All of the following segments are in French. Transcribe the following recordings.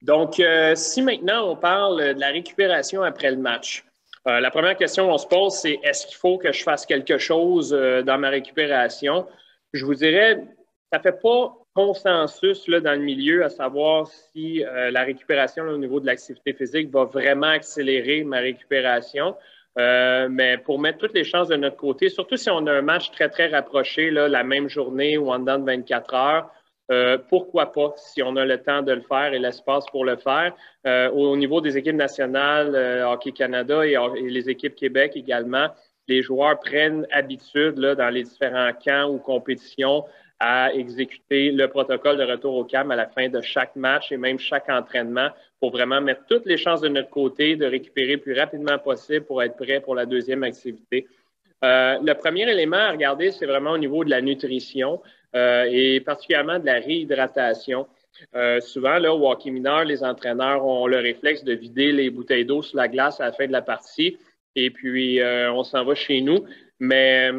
Donc, si maintenant on parle de la récupération après le match, la première question qu'on se pose, c'est est-ce qu'il faut que je fasse quelque chose dans ma récupération? Je vous dirais, ça ne fait pas consensus là, dans le milieu à savoir si la récupération là, au niveau de l'activité physique va vraiment accélérer ma récupération. Mais pour mettre toutes les chances de notre côté, surtout si on a un match très, très rapproché, là, la même journée ou en dedans de 24 heures, pourquoi pas, si on a le temps de le faire et l'espace pour le faire. Au niveau des équipes nationales, Hockey Canada et les équipes Québec également, les joueurs prennent habitude là, dans les différents camps ou compétitions à exécuter le protocole de retour au camp à la fin de chaque match et même chaque entraînement pour vraiment mettre toutes les chances de notre côté de récupérer le plus rapidement possible pour être prêt pour la deuxième activité. Le premier élément à regarder, c'est vraiment au niveau de la nutrition et particulièrement de la réhydratation. Souvent, là, au hockey mineur, les entraîneurs ont le réflexe de vider les bouteilles d'eau sur la glace à la fin de la partie et puis on s'en va chez nous. Mais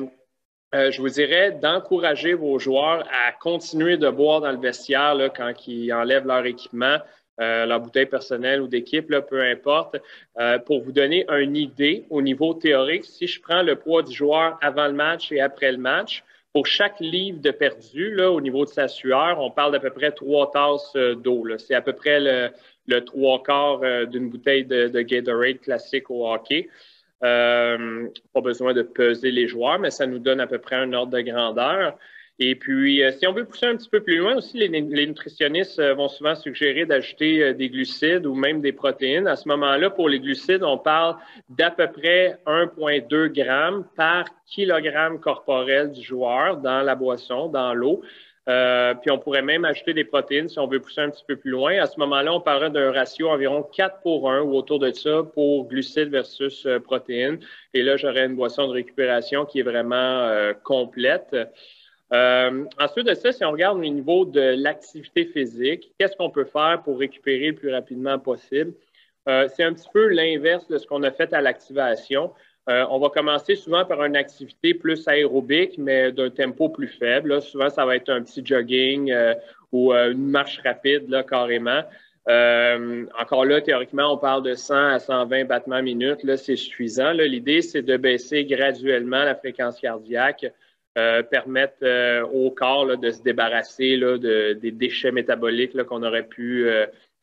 je vous dirais d'encourager vos joueurs à continuer de boire dans le vestiaire là, quand ils enlèvent leur équipement, leur bouteille personnelle ou d'équipe, là, peu importe. Pour vous donner une idée au niveau théorique, si je prends le poids du joueur avant le match et après le match, pour chaque livre de perdu, là, au niveau de sa sueur, on parle d'à peu près 3 tasses d'eau. Là. C'est à peu près le 3/4 d'une bouteille de Gatorade classique au hockey. Pas besoin de peser les joueurs, mais ça nous donne à peu près un ordre de grandeur. Et puis, si on veut pousser un petit peu plus loin aussi, les nutritionnistes vont souvent suggérer d'ajouter des glucides ou même des protéines. À ce moment-là, pour les glucides, on parle d'à peu près 1,2 grammes par kilogramme corporel du joueur dans la boisson, dans l'eau. Puis on pourrait même ajouter des protéines si on veut pousser un petit peu plus loin. À ce moment-là, on parlerait d'un ratio environ 4:1 ou autour de ça pour glucides versus protéines. Et là, j'aurais une boisson de récupération qui est vraiment complète. Ensuite de ça, si on regarde au niveau de l'activité physique, qu'est-ce qu'on peut faire pour récupérer le plus rapidement possible? C'est un petit peu l'inverse de ce qu'on a fait à l'activation. On va commencer souvent par une activité plus aérobique, mais d'un tempo plus faible. Là. Souvent, ça va être un petit jogging ou une marche rapide, là, carrément. Encore là, théoriquement, on parle de 100 à 120 battements minutes. Là, c'est suffisant. Là. L'idée, c'est de baisser graduellement la fréquence cardiaque, permettre au corps là, de se débarrasser là, des déchets métaboliques là, qu'on aurait pu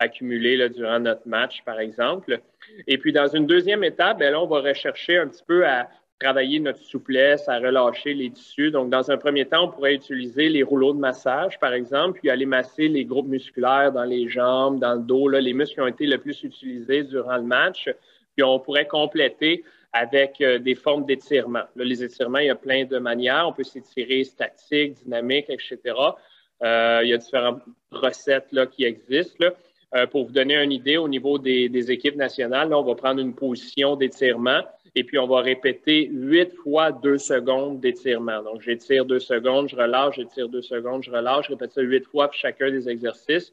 accumuler là, durant notre match, par exemple. Et puis, dans une deuxième étape, bien, là, on va rechercher un petit peu à travailler notre souplesse, à relâcher les tissus. Donc, dans un premier temps, on pourrait utiliser les rouleaux de massage, par exemple, puis aller masser les groupes musculaires dans les jambes, dans le dos, là, les muscles qui ont été le plus utilisés durant le match. Puis, on pourrait compléter avec des formes d'étirement. Là, les étirements, il y a plein de manières. On peut s'étirer statique, dynamique, etc. Il y a différentes recettes là, qui existent. Là. Pour vous donner une idée, au niveau des équipes nationales, là, on va prendre une position d'étirement et puis on va répéter 8 fois 2 secondes d'étirement. Donc, j'étire 2 secondes, je relâche, j'étire 2 secondes, je relâche, je répète ça 8 fois pour chacun des exercices.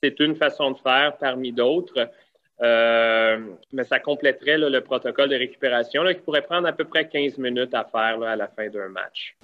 C'est une façon de faire parmi d'autres. Mais ça compléterait là, le protocole de récupération là, qui pourrait prendre à peu près 15 minutes à faire là, à la fin d'un match.